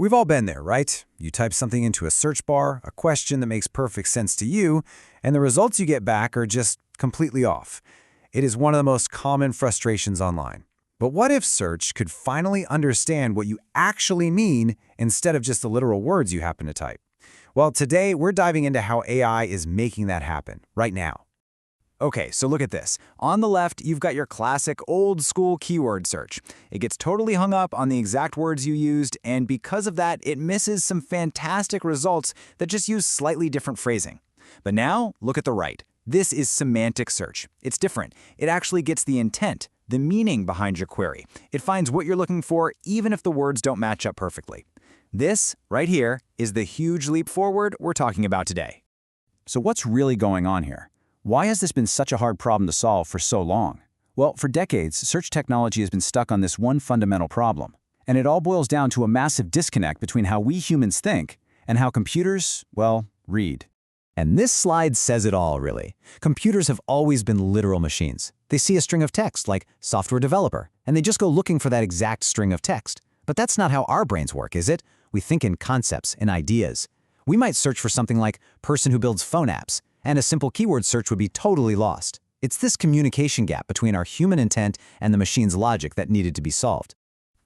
We've all been there, right? You type something into a search bar, a question that makes perfect sense to you, and the results you get back are just completely off. It is one of the most common frustrations online. But what if search could finally understand what you actually mean instead of just the literal words you happen to type? Well, today we're diving into how AI is making that happen, right now. Okay, so look at this. On the left, you've got your classic old-school keyword search. It gets totally hung up on the exact words you used, and because of that, it misses some fantastic results that just use slightly different phrasing. But now, look at the right. This is semantic search. It's different. It actually gets the intent, the meaning behind your query. It finds what you're looking for, even if the words don't match up perfectly. This, right here, is the huge leap forward we're talking about today. So what's really going on here? Why has this been such a hard problem to solve for so long? Well, for decades, search technology has been stuck on this one fundamental problem. And it all boils down to a massive disconnect between how we humans think and how computers, well, read. And this slide says it all, really. Computers have always been literal machines. They see a string of text, like software developer, and they just go looking for that exact string of text. But that's not how our brains work, is it? We think in concepts, in ideas. We might search for something like person who builds phone apps, and a simple keyword search would be totally lost. It's this communication gap between our human intent and the machine's logic that needed to be solved.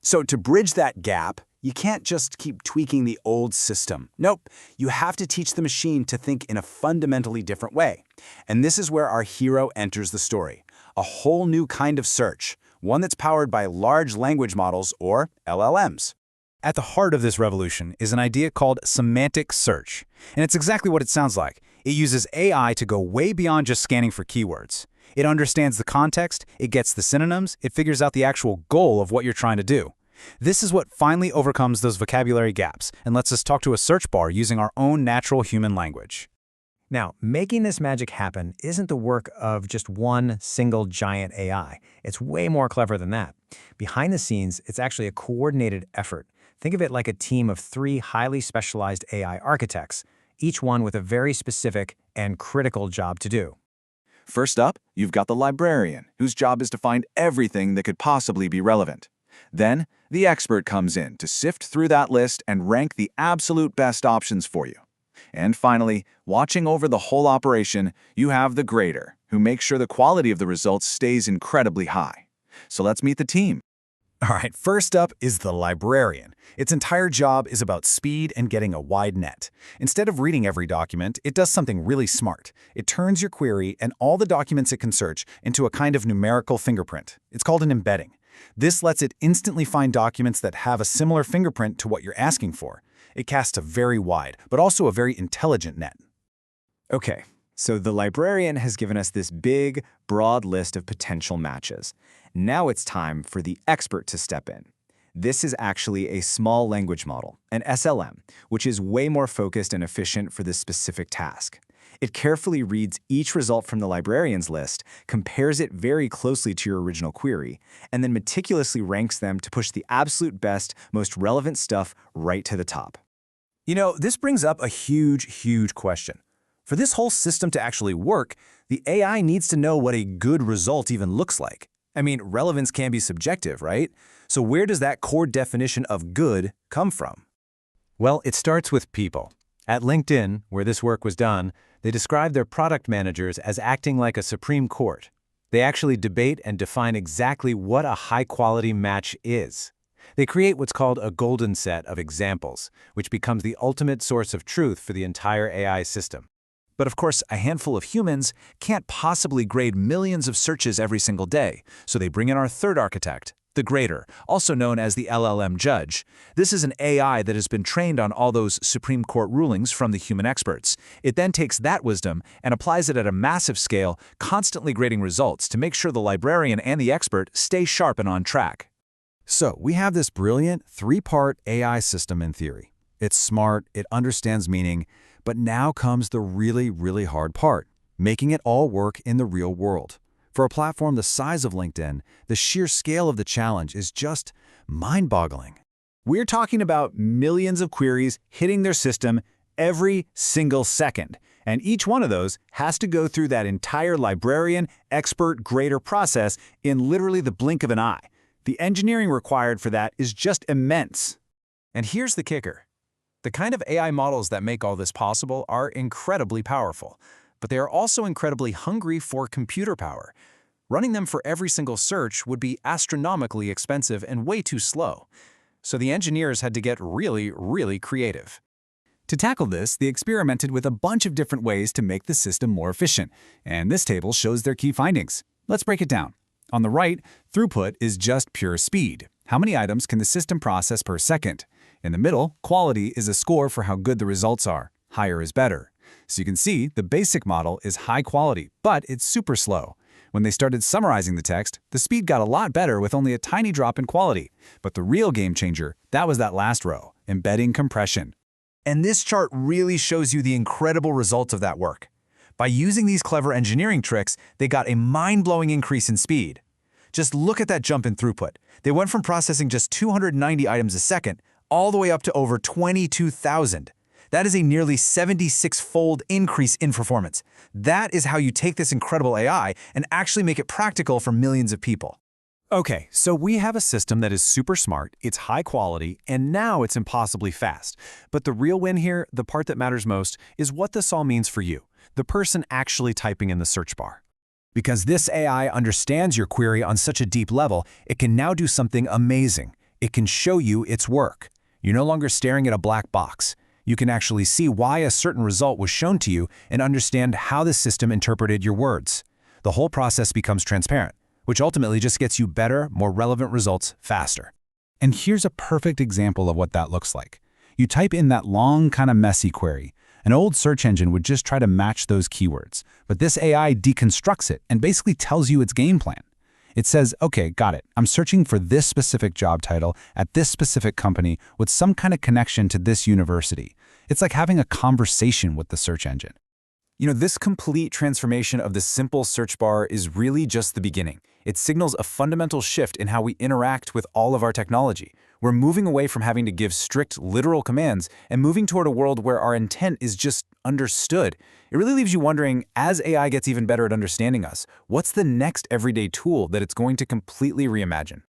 So to bridge that gap, you can't just keep tweaking the old system. Nope, you have to teach the machine to think in a fundamentally different way. And this is where our hero enters the story. A whole new kind of search, one that's powered by large language models, or LLMs. At the heart of this revolution is an idea called semantic search. And it's exactly what it sounds like. It uses AI to go way beyond just scanning for keywords. It understands the context, it gets the synonyms, it figures out the actual goal of what you're trying to do. This is what finally overcomes those vocabulary gaps and lets us talk to a search bar using our own natural human language. Now, making this magic happen isn't the work of just one single giant AI. It's way more clever than that. Behind the scenes, it's actually a coordinated effort. Think of it like a team of 3 highly specialized AI architects, each one with a very specific and critical job to do. First up, you've got the librarian, whose job is to find everything that could possibly be relevant. Then, the expert comes in to sift through that list and rank the absolute best options for you. And finally, watching over the whole operation, you have the grader, who makes sure the quality of the results stays incredibly high. So let's meet the team. All right, first up is the librarian. Its entire job is about speed and getting a wide net. Instead of reading every document, it does something really smart. It turns your query and all the documents it can search into a kind of numerical fingerprint. It's called an embedding. This lets it instantly find documents that have a similar fingerprint to what you're asking for. It casts a very wide, but also a very intelligent net. Okay, so the librarian has given us this big, broad list of potential matches. Now it's time for the expert to step in. This is actually a small language model, an SLM, which is way more focused and efficient for this specific task. It carefully reads each result from the librarian's list, compares it very closely to your original query, and then meticulously ranks them to push the absolute best, most relevant stuff right to the top. You know, this brings up a huge question. For this whole system to actually work, the AI needs to know what a good result even looks like. I mean, relevance can be subjective, right? So where does that core definition of good come from? Well, it starts with people. At LinkedIn, where this work was done, they describe their product managers as acting like a Supreme Court. They actually debate and define exactly what a high-quality match is. They create what's called a golden set of examples, which becomes the ultimate source of truth for the entire AI system. But of course, a handful of humans can't possibly grade millions of searches every single day, so they bring in our third architect, the grader, also known as the LLM judge. This is an AI that has been trained on all those Supreme Court rulings from the human experts. It then takes that wisdom and applies it at a massive scale, constantly grading results to make sure the librarian and the expert stay sharp and on track. So we have this brilliant 3-part AI system in theory. It's smart, it understands meaning, but now comes the really hard part, making it all work in the real world. For a platform the size of LinkedIn, the sheer scale of the challenge is just mind-boggling. We're talking about millions of queries hitting their system every single second, and each one of those has to go through that entire librarian, expert, grader process in literally the blink of an eye. The engineering required for that is just immense. And here's the kicker. The kind of AI models that make all this possible are incredibly powerful, but they are also incredibly hungry for computer power. Running them for every single search would be astronomically expensive and way too slow. So the engineers had to get really, really creative. To tackle this, they experimented with a bunch of different ways to make the system more efficient, and this table shows their key findings. Let's break it down. On the right, throughput is just pure speed. How many items can the system process per second? In the middle, quality is a score for how good the results are. Higher is better. So you can see the basic model is high quality, but it's super slow. When they started summarizing the text, the speed got a lot better with only a tiny drop in quality. But the real game changer, that was that last row, embedding compression. And this chart really shows you the incredible results of that work. By using these clever engineering tricks, they got a mind-blowing increase in speed. Just look at that jump in throughput. They went from processing just 290 items a second all the way up to over 22,000. That is a nearly 76-fold increase in performance. That is how you take this incredible AI and actually make it practical for millions of people. Okay, so we have a system that is super smart, it's high quality, and now it's impossibly fast. But the real win here, the part that matters most, is what this all means for you, the person actually typing in the search bar. Because this AI understands your query on such a deep level, it can now do something amazing. It can show you its work. You're no longer staring at a black box. You can actually see why a certain result was shown to you and understand how the system interpreted your words. The whole process becomes transparent, which ultimately just gets you better, more relevant results faster. And here's a perfect example of what that looks like. You type in that long, kind of messy query. An old search engine would just try to match those keywords, but this AI deconstructs it and basically tells you its game plan. It says, okay, got it. I'm searching for this specific job title at this specific company with some kind of connection to this university. It's like having a conversation with the search engine. You know, this complete transformation of the simple search bar is really just the beginning. It signals a fundamental shift in how we interact with all of our technology. We're moving away from having to give strict, literal commands and moving toward a world where our intent is just understood. It really leaves you wondering, as AI gets even better at understanding us, what's the next everyday tool that it's going to completely reimagine?